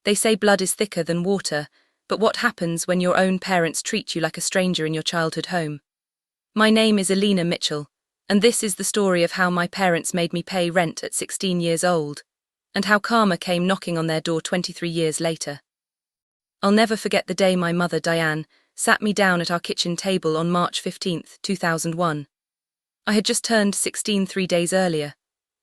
They say blood is thicker than water, but what happens when your own parents treat you like a stranger in your childhood home? My name is Alina Mitchell, and this is the story of how my parents made me pay rent at 16 years old, and how karma came knocking on their door 23 years later. I'll never forget the day my mother, Diane, sat me down at our kitchen table on March 15, 2001. I had just turned 16 3 days earlier.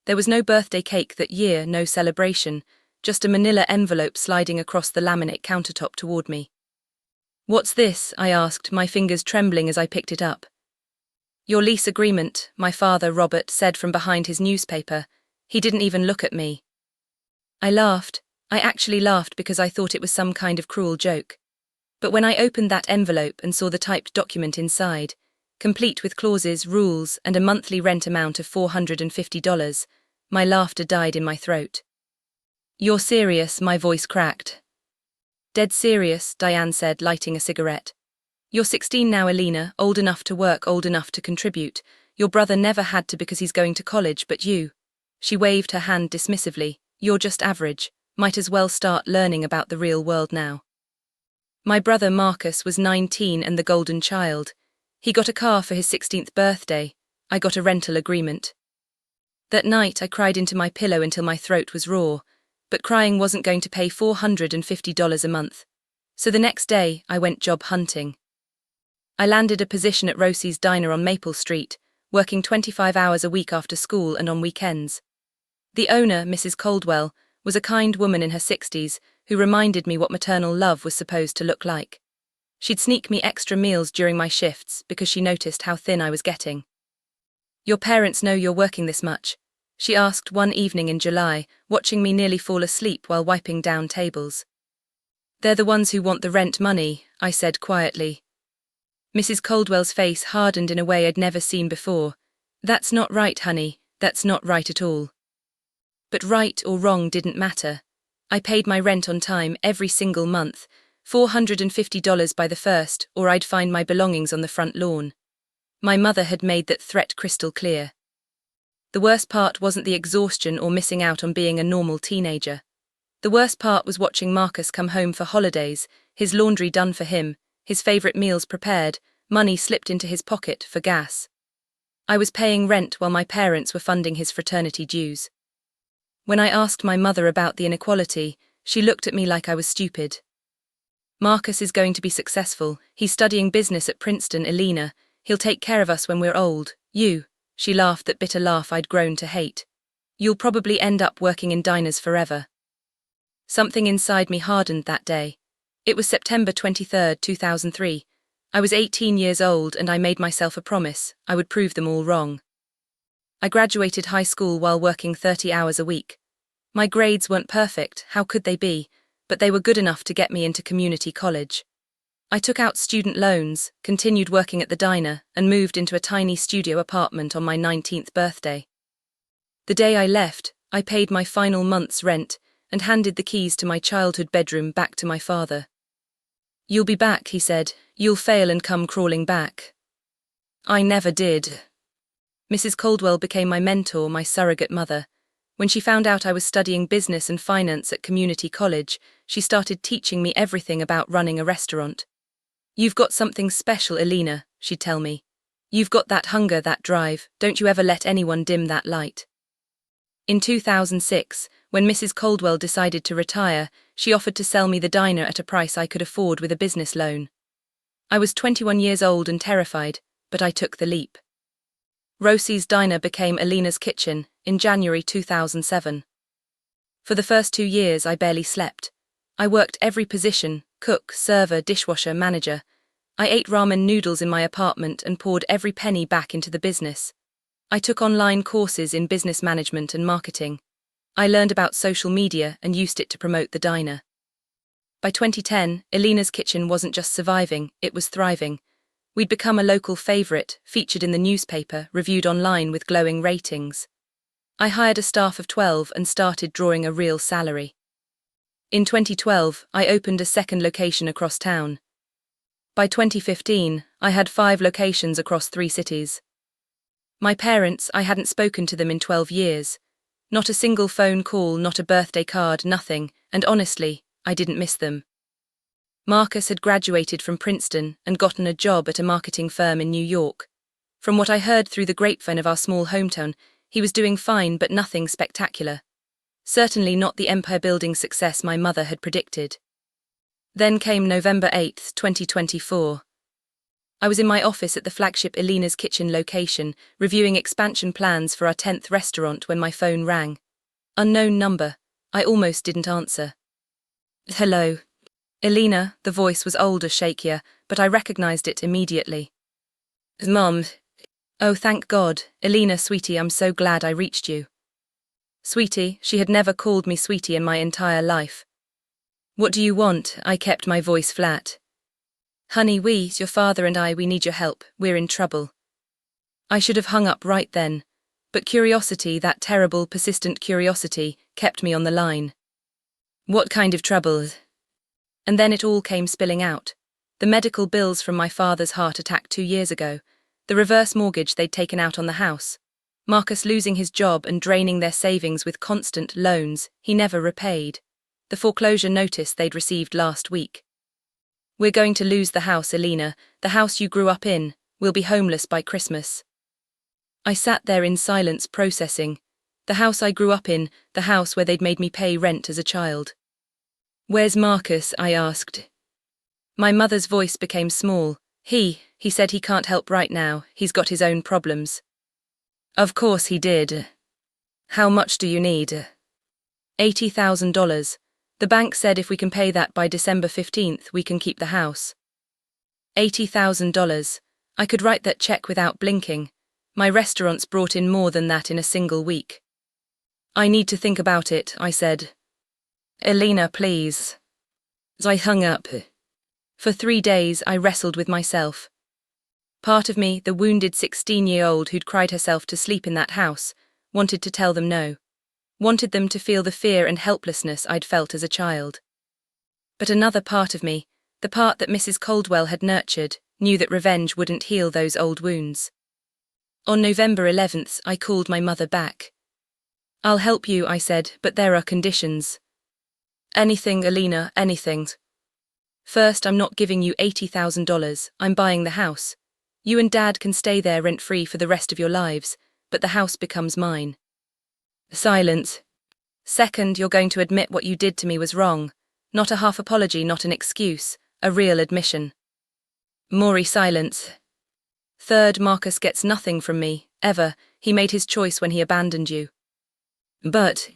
There was no birthday cake that year, no celebration, just a manila envelope sliding across the laminate countertop toward me. "What's this?" I asked, my fingers trembling as I picked it up. "Your lease agreement," my father, Robert, said from behind his newspaper. He didn't even look at me. I laughed. I actually laughed because I thought it was some kind of cruel joke. But when I opened that envelope and saw the typed document inside, complete with clauses, rules, and a monthly rent amount of $450, my laughter died in my throat. "You're serious?" my voice cracked. "Dead serious," Diane said, lighting a cigarette. "You're 16 now, Alina, old enough to work, old enough to contribute. Your brother never had to because he's going to college, but you." She waved her hand dismissively. "You're just average. Might as well start learning about the real world now." My brother Marcus was 19 and the golden child. He got a car for his 16th birthday. I got a rental agreement. That night I cried into my pillow until my throat was raw, but crying wasn't going to pay $450 a month. So the next day I went job hunting. I landed a position at Rosie's Diner on Maple Street, working 25 hours a week after school and on weekends. The owner, Mrs. Coldwell, was a kind woman in her 60s who reminded me what maternal love was supposed to look like. She'd sneak me extra meals during my shifts because she noticed how thin I was getting. "Your parents know you're working this much?" she asked one evening in July, watching me nearly fall asleep while wiping down tables. "They're the ones who want the rent money," I said quietly. Mrs. Coldwell's face hardened in a way I'd never seen before. "That's not right, honey, that's not right at all." But right or wrong didn't matter. I paid my rent on time every single month, $450 by the first, or I'd find my belongings on the front lawn. My mother had made that threat crystal clear. The worst part wasn't the exhaustion or missing out on being a normal teenager. The worst part was watching Marcus come home for holidays, his laundry done for him, his favorite meals prepared, money slipped into his pocket for gas. I was paying rent while my parents were funding his fraternity dues. When I asked my mother about the inequality, she looked at me like I was stupid. "Marcus is going to be successful. He's studying business at Princeton, Alina. He'll take care of us when we're old. You," she laughed that bitter laugh I'd grown to hate. "You'll probably end up working in diners forever." Something inside me hardened that day. It was September 23, 2003. I was 18 years old and I made myself a promise. I would prove them all wrong. I graduated high school while working 30 hours a week. My grades weren't perfect, how could they be? But they were good enough to get me into community college. I took out student loans, continued working at the diner, and moved into a tiny studio apartment on my 19th birthday. The day I left, I paid my final month's rent and handed the keys to my childhood bedroom back to my father. "You'll be back," he said. "You'll fail and come crawling back." I never did. Mrs. Coldwell became my mentor, my surrogate mother. When she found out I was studying business and finance at community college, she started teaching me everything about running a restaurant. "You've got something special, Alina," she'd tell me. "You've got that hunger, that drive. Don't you ever let anyone dim that light." In 2006, when Mrs. Coldwell decided to retire, she offered to sell me the diner at a price I could afford with a business loan. I was 21 years old and terrified, but I took the leap. Rosie's Diner became Alina's Kitchen in January 2007. For the first 2 years, I barely slept. I worked every position: cook, server, dishwasher, manager. I ate ramen noodles in my apartment and poured every penny back into the business. I took online courses in business management and marketing. I learned about social media and used it to promote the diner. By 2010, Alina's Kitchen wasn't just surviving, it was thriving. We'd become a local favorite, featured in the newspaper, reviewed online with glowing ratings. I hired a staff of 12 and started drawing a real salary. In 2012, I opened a second location across town. By 2015, I had 5 locations across 3 cities. My parents, I hadn't spoken to them in 12 years. Not a single phone call, not a birthday card, nothing, and honestly, I didn't miss them. Marcus had graduated from Princeton and gotten a job at a marketing firm in New York. From what I heard through the grapevine of our small hometown, he was doing fine but nothing spectacular. Certainly not the empire-building success my mother had predicted. Then came November 8, 2024. I was in my office at the flagship Alina's Kitchen location, reviewing expansion plans for our 10th restaurant when my phone rang. Unknown number. I almost didn't answer. Hello. Alina, the voice was older, shakier, but I recognized it immediately. Mom. Oh, thank God. Alina, sweetie, I'm so glad I reached you. Sweetie, she had never called me sweetie in my entire life. What do you want? I kept my voice flat. Honey, your father and we need your help, we're in trouble. I should have hung up right then, but curiosity, that terrible, persistent curiosity, kept me on the line. What kind of trouble? And then it all came spilling out. The medical bills from my father's heart attack 2 years ago, the reverse mortgage they'd taken out on the house, Marcus losing his job and draining their savings with constant loans he never repaid, the foreclosure notice they'd received last week. We're going to lose the house, Alina, the house you grew up in. We'll be homeless by Christmas. I sat there in silence processing. The house I grew up in, the house where they'd made me pay rent as a child. Where's Marcus? I asked. My mother's voice became small. He said he can't help right now, he's got his own problems. Of course he did. How much do you need? $80,000. The bank said if we can pay that by December 15th, we can keep the house. $80,000. I could write that check without blinking. My restaurants brought in more than that in a single week. I need to think about it, I said. Alina, please. I hung up. For 3 days, I wrestled with myself. Part of me, the wounded 16-year-old who'd cried herself to sleep in that house, wanted to tell them no. Wanted them to feel the fear and helplessness I'd felt as a child. But another part of me, the part that Mrs. Caldwell had nurtured, knew that revenge wouldn't heal those old wounds. On November 11th, I called my mother back. I'll help you, I said, but there are conditions. Anything, Alina, anything. First, I'm not giving you $80,000, I'm buying the house. You and Dad can stay there rent-free for the rest of your lives, but the house becomes mine. Silence. Second, you're going to admit what you did to me was wrong. Not a half apology, not an excuse, a real admission. Maury, silence. Third, Marcus gets nothing from me, ever. He made his choice when he abandoned you. But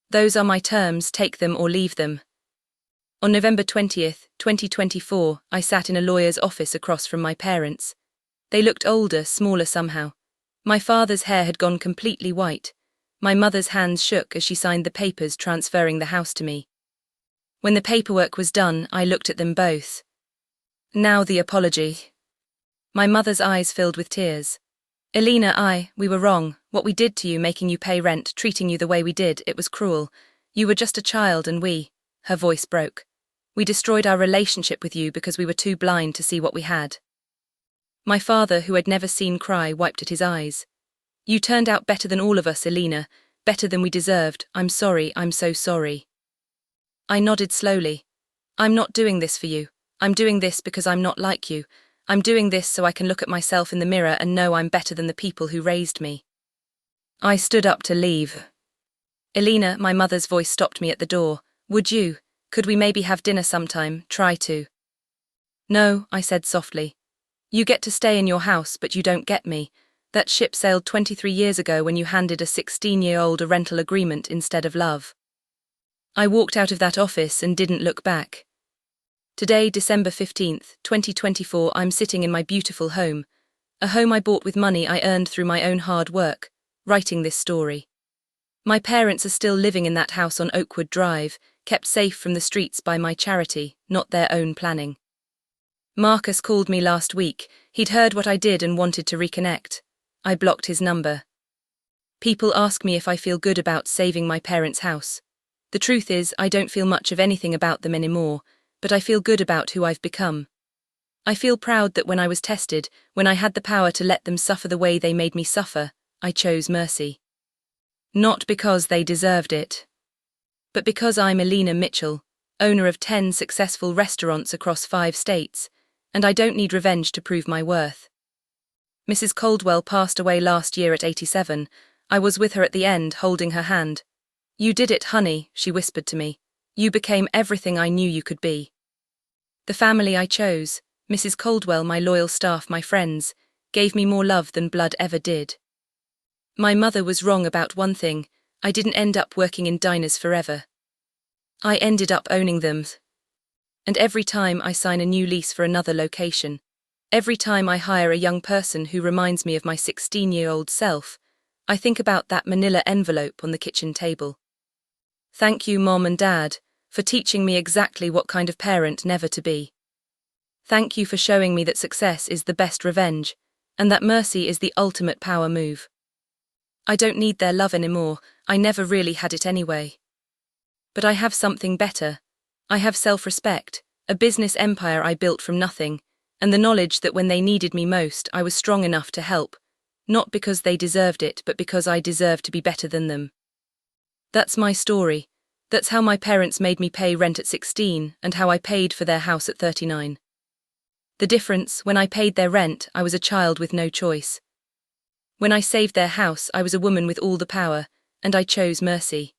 those are my terms, take them or leave them. On November 20th, 2024, I sat in a lawyer's office across from my parents. They looked older, smaller somehow. My father's hair had gone completely white. My mother's hands shook as she signed the papers transferring the house to me. When the paperwork was done, I looked at them both. Now the apology. My mother's eyes filled with tears. Alina, we were wrong. What we did to you, making you pay rent, treating you the way we did, it was cruel. You were just a child and her voice broke. We destroyed our relationship with you because we were too blind to see what we had. My father, who had never seen cry, wiped at his eyes. You turned out better than all of us, Alina, better than we deserved. I'm sorry, I'm so sorry. I nodded slowly. I'm not doing this for you. I'm doing this because I'm not like you. I'm doing this so I can look at myself in the mirror and know I'm better than the people who raised me. I stood up to leave. Alina, my mother's voice stopped me at the door. Would you? Could we maybe have dinner sometime? Try to. No, I said softly. You get to stay in your house, but you don't get me. That ship sailed 23 years ago when you handed a 16-year-old a rental agreement instead of love. I walked out of that office and didn't look back. Today, December 15th, 2024, I'm sitting in my beautiful home. A home I bought with money I earned through my own hard work, writing this story. My parents are still living in that house on Oakwood Drive, kept safe from the streets by my charity, not their own planning. Marcus called me last week. He'd heard what I did and wanted to reconnect. I blocked his number. People ask me if I feel good about saving my parents' house. The truth is, I don't feel much of anything about them anymore, but I feel good about who I've become. I feel proud that when I was tested, when I had the power to let them suffer the way they made me suffer, I chose mercy. Not because they deserved it, but because I'm Alina Mitchell, owner of 10 successful restaurants across 5 states, and I don't need revenge to prove my worth. Mrs. Caldwell passed away last year at 87. I was with her at the end, holding her hand. "You did it, honey," she whispered to me. "You became everything I knew you could be." The family I chose, Mrs. Caldwell, my loyal staff, my friends, gave me more love than blood ever did. My mother was wrong about one thing: I didn't end up working in diners forever. I ended up owning them. And every time I sign a new lease for another location, every time I hire a young person who reminds me of my 16-year-old self, I think about that manila envelope on the kitchen table. Thank you, Mom and Dad, for teaching me exactly what kind of parent never to be. Thank you for showing me that success is the best revenge, and that mercy is the ultimate power move. I don't need their love anymore, I never really had it anyway. But I have something better. I have self-respect, a business empire I built from nothing, and the knowledge that when they needed me most, I was strong enough to help, not because they deserved it, but because I deserved to be better than them. That's my story. That's how my parents made me pay rent at 16, and how I paid for their house at 39. The difference: when I paid their rent, I was a child with no choice. When I saved their house, I was a woman with all the power, and I chose mercy.